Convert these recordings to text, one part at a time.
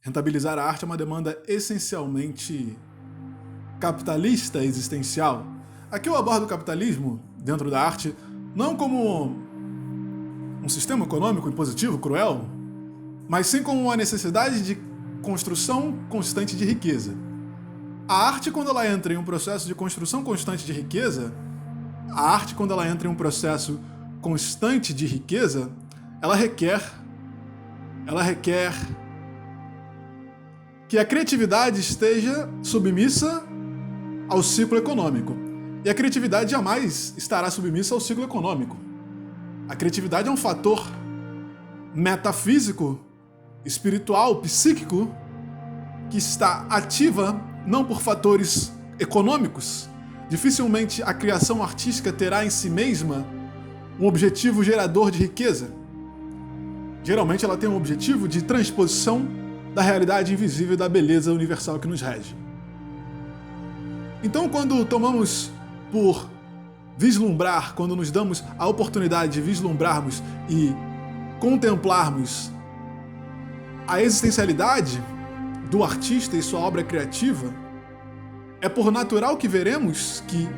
Rentabilizar a arte é uma demanda essencialmente capitalista existencial. Aqui eu abordo o capitalismo dentro da arte não como um sistema econômico impositivo, cruel, mas sim como uma necessidade de construção constante de riqueza. A arte, quando ela entra em um processo de construção constante de riqueza, ela requer que a criatividade esteja submissa ao ciclo econômico. E a criatividade jamais estará submissa ao ciclo econômico. A criatividade é um fator metafísico, espiritual, psíquico, que está ativa não por fatores econômicos. Dificilmente a criação artística terá em si mesma um objetivo gerador de riqueza. Geralmente ela tem um objetivo de transposição da realidade invisível e da beleza universal que nos rege. Então, quando tomamos por vislumbrar, quando nos damos a oportunidade de vislumbrarmos e contemplarmos a existencialidade do artista e sua obra criativa, é por natural que veremos que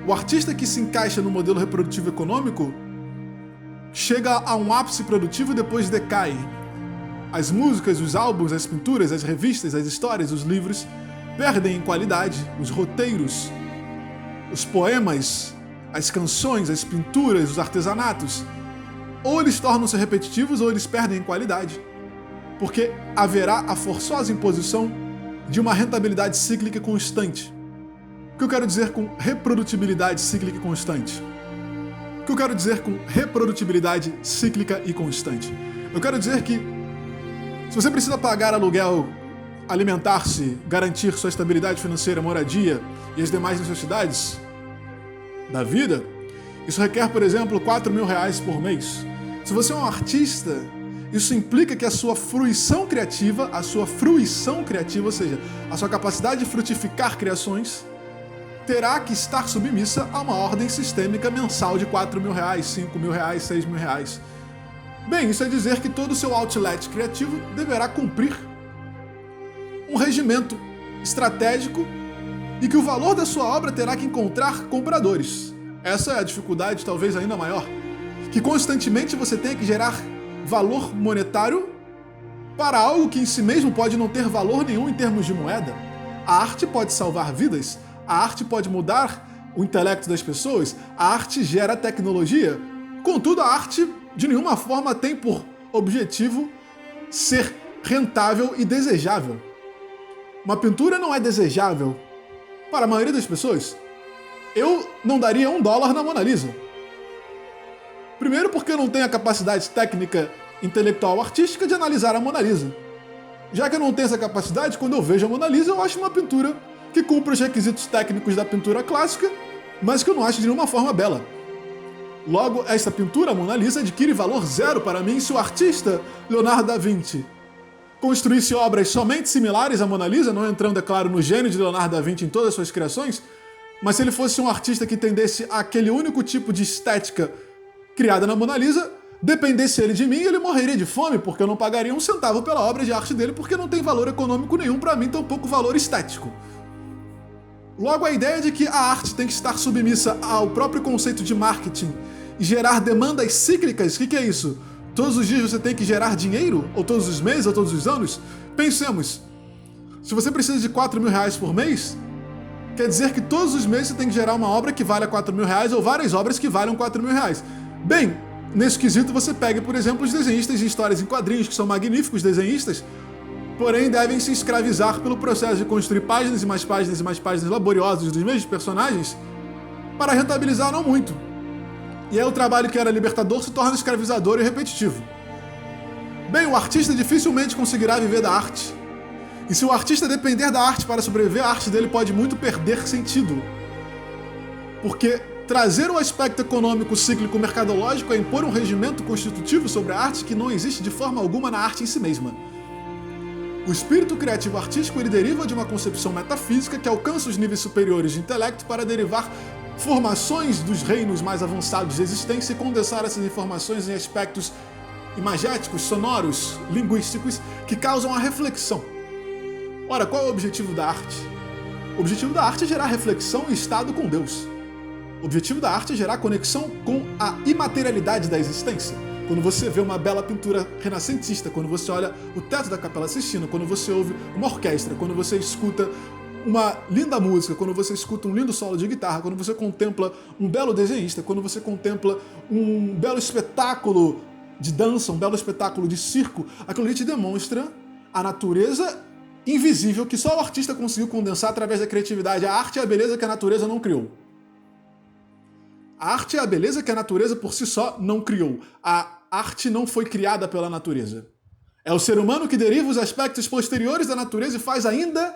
o artista que se encaixa no modelo reprodutivo econômico chega a um ápice produtivo e depois decai. As músicas, os álbuns, as pinturas, as revistas, as histórias, os livros perdem em qualidade, os roteiros, os poemas, as canções, as pinturas, os artesanatos. Ou eles tornam-se repetitivos ou eles perdem em qualidade, porque haverá a forçosa imposição de uma rentabilidade cíclica constante. O que eu quero dizer com reprodutibilidade cíclica e constante? O que eu quero dizer com reprodutibilidade cíclica e constante? Eu quero dizer que se você precisa pagar aluguel, alimentar-se, garantir sua estabilidade financeira, moradia e as demais necessidades da vida, isso requer, por exemplo, R$4.000 por mês. Se você é um artista, isso implica que a sua fruição criativa, ou seja, a sua capacidade de frutificar criações, terá que estar submissa a uma ordem sistêmica mensal de R$4.000, R$5.000, R$6.000. Bem, isso é dizer que todo o seu outlet criativo deverá cumprir um regimento estratégico e que o valor da sua obra terá que encontrar compradores. Essa é a dificuldade talvez ainda maior, que constantemente você tem que gerar valor monetário para algo que em si mesmo pode não ter valor nenhum em termos de moeda. A arte pode salvar vidas, a arte pode mudar o intelecto das pessoas, a arte gera tecnologia. Contudo, a arte de nenhuma forma tem por objetivo ser rentável e desejável. Uma pintura não é desejável para a maioria das pessoas. Eu não daria $1 na Mona Lisa. Primeiro porque eu não tenho a capacidade técnica, intelectual, artística de analisar a Mona Lisa. Já que eu não tenho essa capacidade, quando eu vejo a Mona Lisa, eu acho uma pintura que cumpre os requisitos técnicos da pintura clássica, mas que eu não acho de nenhuma forma bela. Logo, esta pintura, a Mona Lisa, adquire valor zero para mim se o artista Leonardo da Vinci construísse obras somente similares à Mona Lisa, não entrando, é claro, no gênio de Leonardo da Vinci em todas as suas criações, mas se ele fosse um artista que tendesse àquele único tipo de estética criada na Mona Lisa, dependesse ele de mim, ele morreria de fome, porque eu não pagaria um centavo pela obra de arte dele, porque não tem valor econômico nenhum para mim, tampouco valor estético. Logo, a ideia de que a arte tem que estar submissa ao próprio conceito de marketing e gerar demandas cíclicas, o que é isso? Todos os dias você tem que gerar dinheiro? Ou todos os meses? Ou todos os anos? Pensemos, se você precisa de R$4.000 por mês, quer dizer que todos os meses você tem que gerar uma obra que valha R$4.000 ou várias obras que valham R$4.000. Bem, nesse quesito você pega, por exemplo, os desenhistas de histórias em quadrinhos, que são magníficos desenhistas, porém devem se escravizar pelo processo de construir páginas e mais páginas e mais páginas laboriosas dos mesmos personagens para rentabilizar não muito. E aí o trabalho que era libertador se torna escravizador e repetitivo. Bem, o artista dificilmente conseguirá viver da arte. E se o artista depender da arte para sobreviver, a arte dele pode muito perder sentido. Porque trazer o aspecto econômico, cíclico, mercadológico é impor um regimento constitutivo sobre a arte que não existe de forma alguma na arte em si mesma. O espírito criativo artístico ele deriva de uma concepção metafísica que alcança os níveis superiores de intelecto para derivar formações dos reinos mais avançados de existência e condensar essas informações em aspectos imagéticos, sonoros, linguísticos, que causam a reflexão. Ora, qual é o objetivo da arte? O objetivo da arte é gerar reflexão e estado com Deus. O objetivo da arte é gerar conexão com a imaterialidade da existência. Quando você vê uma bela pintura renascentista, quando você olha o teto da Capela Sistina, quando você ouve uma orquestra, quando você escuta uma linda música, quando você escuta um lindo solo de guitarra, quando você contempla um belo desenhista, quando você contempla um belo espetáculo de dança, um belo espetáculo de circo, aquilo ali te demonstra a natureza invisível que só o artista conseguiu condensar através da criatividade. A arte é a beleza que a natureza não criou. A arte é a beleza que a natureza por si só não criou. A arte não foi criada pela natureza. É o ser humano que deriva os aspectos posteriores da natureza e faz ainda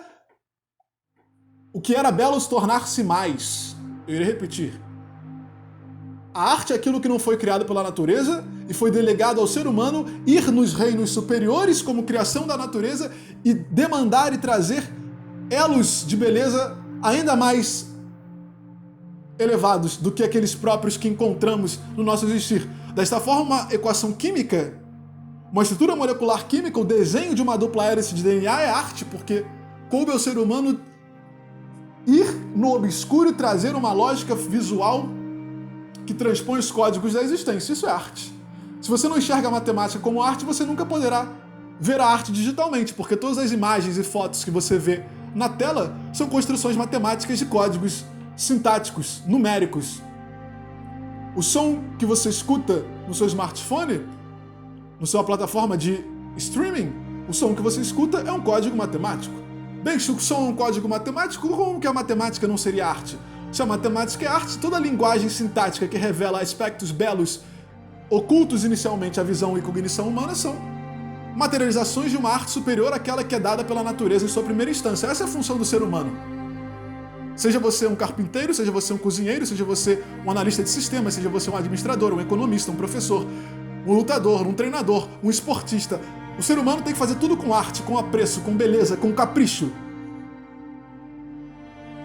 o que era belo se tornar-se mais. Eu irei repetir. A arte é aquilo que não foi criado pela natureza e foi delegado ao ser humano ir nos reinos superiores como criação da natureza e demandar e trazer elos de beleza ainda mais elevados do que aqueles próprios que encontramos no nosso existir. Desta forma, uma equação química, uma estrutura molecular química, o desenho de uma dupla hélice de DNA é arte, porque coube ao ser humano ir no obscuro e trazer uma lógica visual que transpõe os códigos da existência. Isso é arte. Se você não enxerga a matemática como arte, você nunca poderá ver a arte digitalmente, porque todas as imagens e fotos que você vê na tela são construções matemáticas de códigos sintáticos, numéricos. O som que você escuta no seu smartphone, na sua plataforma de streaming, o som que você escuta é um código matemático. Bem, se o som é um código matemático, como que a matemática não seria arte? Se a matemática é arte, toda a linguagem sintática que revela aspectos belos, ocultos inicialmente à visão e cognição humana, são materializações de uma arte superior àquela que é dada pela natureza em sua primeira instância. Essa é a função do ser humano. Seja você um carpinteiro, seja você um cozinheiro, seja você um analista de sistemas, seja você um administrador, um economista, um professor, um lutador, um treinador, um esportista. O ser humano tem que fazer tudo com arte, com apreço, com beleza, com capricho.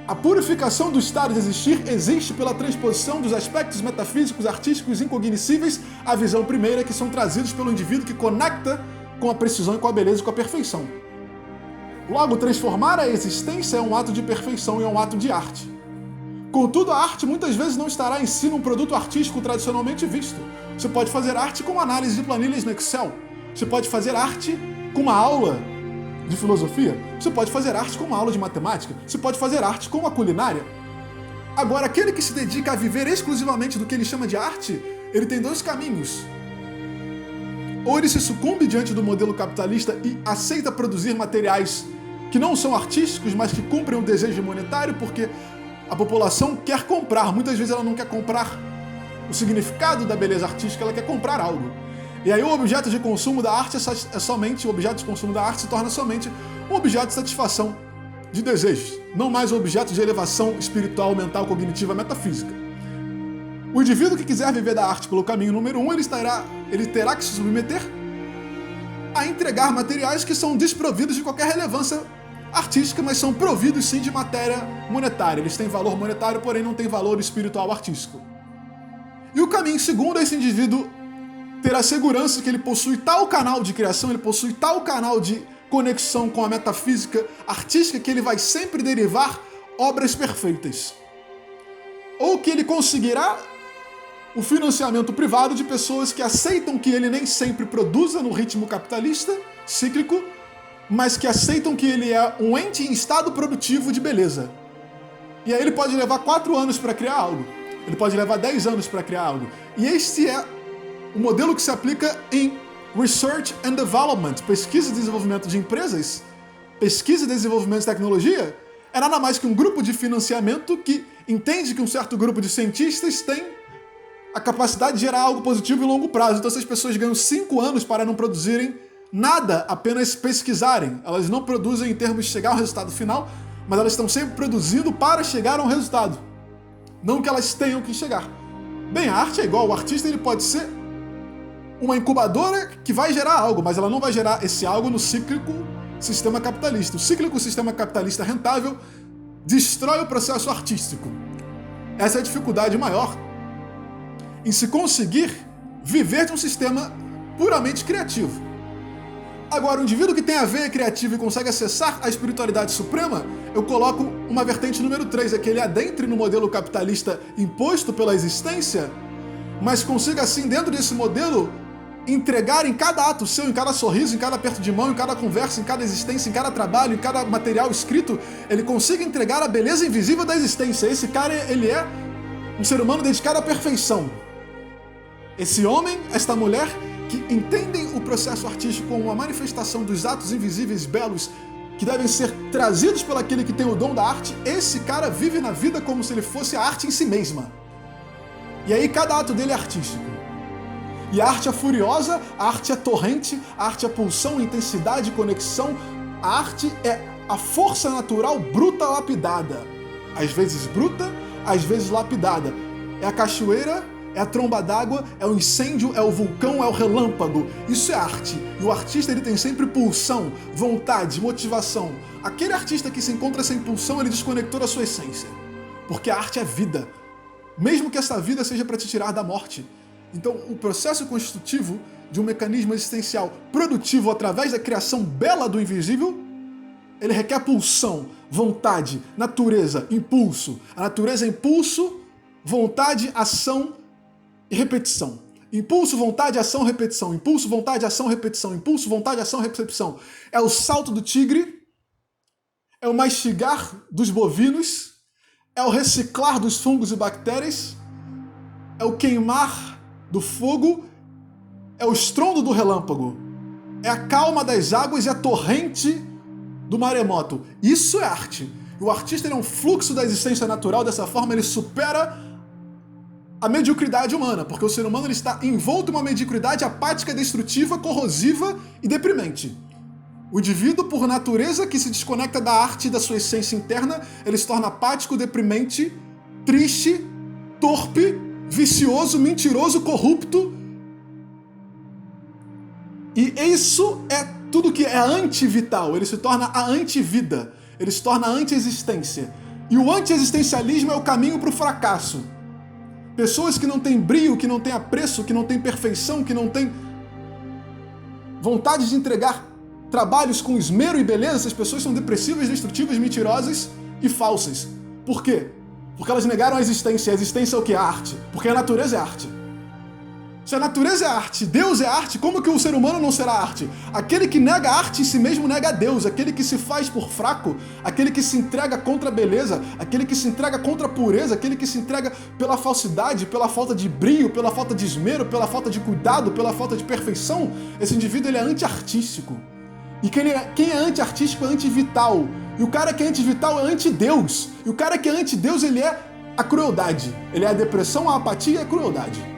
A purificação do estado de existir existe pela transposição dos aspectos metafísicos, artísticos incognoscíveis à visão primeira, que são trazidos pelo indivíduo que conecta com a precisão e com a beleza e com a perfeição. Logo, transformar a existência é um ato de perfeição e é um ato de arte. Contudo, a arte muitas vezes não estará em si num produto artístico tradicionalmente visto. Você pode fazer arte com análise de planilhas no Excel. Você pode fazer arte com uma aula de filosofia. Você pode fazer arte com uma aula de matemática. Você pode fazer arte com uma culinária. Agora, aquele que se dedica a viver exclusivamente do que ele chama de arte, ele tem dois caminhos. Ou ele se sucumbe diante do modelo capitalista e aceita produzir materiais que não são artísticos, mas que cumprem o desejo monetário, porque a população quer comprar. Muitas vezes ela não quer comprar o significado da beleza artística, ela quer comprar algo. E aí o objeto de consumo da arte o objeto de consumo da arte se torna somente um objeto de satisfação de desejos, não mais um objeto de elevação espiritual, mental, cognitiva, metafísica. O indivíduo que quiser viver da arte pelo caminho número 1, ele terá que se submeter a entregar materiais que são desprovidos de qualquer relevância artística, mas são providos sim de matéria monetária. Eles têm valor monetário, porém não têm valor espiritual artístico. E o caminho segundo é esse indivíduo ter a segurança que ele possui tal canal de criação, ele possui tal canal de conexão com a metafísica artística que ele vai sempre derivar obras perfeitas. Ou que ele conseguirá o financiamento privado de pessoas que aceitam que ele nem sempre produza no ritmo capitalista, cíclico, mas que aceitam que ele é um ente em estado produtivo de beleza. E aí ele pode levar 4 anos para criar algo, ele pode levar 10 anos para criar algo. E este é o modelo que se aplica em Research and Development, pesquisa e desenvolvimento de empresas, pesquisa e desenvolvimento de tecnologia, é nada mais que um grupo de financiamento que entende que um certo grupo de cientistas tem a capacidade de gerar algo positivo em longo prazo. Então essas pessoas ganham 5 anos para não produzirem nada, apenas pesquisarem. Elas não produzem em termos de chegar ao resultado final, mas elas estão sempre produzindo para chegar a um resultado. Não que elas tenham que chegar. Bem, a arte é igual. O artista ele pode ser uma incubadora que vai gerar algo, mas ela não vai gerar esse algo no cíclico sistema capitalista. O cíclico sistema capitalista rentável destrói o processo artístico. Essa é a dificuldade maior em se conseguir viver de um sistema puramente criativo. Agora, o indivíduo que tem a veia criativa e consegue acessar a espiritualidade suprema, eu coloco uma vertente número 3, é que ele adentre no modelo capitalista imposto pela existência, mas consiga assim, dentro desse modelo, entregar em cada ato seu, em cada sorriso, em cada aperto de mão, em cada conversa, em cada existência, em cada trabalho, em cada material escrito, ele consiga entregar a beleza invisível da existência. Esse cara, ele é um ser humano dedicado à perfeição. Esse homem, esta mulher, que entendem o processo artístico como uma manifestação dos atos invisíveis belos que devem ser trazidos por aquele que tem o dom da arte, esse cara vive na vida como se ele fosse a arte em si mesma. E aí cada ato dele é artístico. E a arte é furiosa, a arte é torrente, a arte é pulsão, intensidade, conexão. A arte é a força natural bruta lapidada. Às vezes bruta, às vezes lapidada. É a cachoeira, é a tromba d'água, é o incêndio, é o vulcão, é o relâmpago. Isso é arte. E o artista, ele tem sempre pulsão, vontade, motivação. Aquele artista que se encontra sem pulsão, ele desconectou da sua essência. Porque a arte é vida. Mesmo que essa vida seja para te tirar da morte. Então, o processo constitutivo de um mecanismo existencial produtivo através da criação bela do invisível, ele requer pulsão, vontade, natureza, impulso. A natureza é impulso, vontade, ação e repetição. Impulso, vontade, ação, repetição. Impulso, vontade, ação, repetição. Impulso, vontade, ação, repetição. É o salto do tigre, é o mastigar dos bovinos, é o reciclar dos fungos e bactérias, é o queimar do fogo, é o estrondo do relâmpago, é a calma das águas e a torrente do maremoto. Isso é arte. E o artista, ele é um fluxo da existência natural, dessa forma ele supera a mediocridade humana, porque o ser humano ele está envolto em uma mediocridade apática, destrutiva, corrosiva e deprimente. O indivíduo, por natureza, que se desconecta da arte e da sua essência interna, ele se torna apático, deprimente, triste, torpe, vicioso, mentiroso, corrupto. E isso é tudo que é antivital. Ele se torna a antivida. Ele se torna a anti-existência. E o anti-existencialismo é o caminho para o fracasso. Pessoas que não têm brio, que não têm apreço, que não têm perfeição, que não têm vontade de entregar trabalhos com esmero e beleza, essas pessoas são depressivas, destrutivas, mentirosas e falsas. Por quê? Porque elas negaram a existência. A existência é o que? A arte. Porque a natureza é arte. Se a natureza é arte, Deus é arte, como que o ser humano não será arte? Aquele que nega a arte em si mesmo nega a Deus. Aquele que se faz por fraco, aquele que se entrega contra a beleza, aquele que se entrega contra a pureza, aquele que se entrega pela falsidade, pela falta de brio, pela falta de esmero, pela falta de cuidado, pela falta de perfeição, esse indivíduo ele é anti-artístico. E quem é anti-artístico é anti-vital. E o cara que é anti-vital é anti-Deus. E o cara que é anti-Deus, ele é a crueldade. Ele é a depressão, a apatia e a crueldade.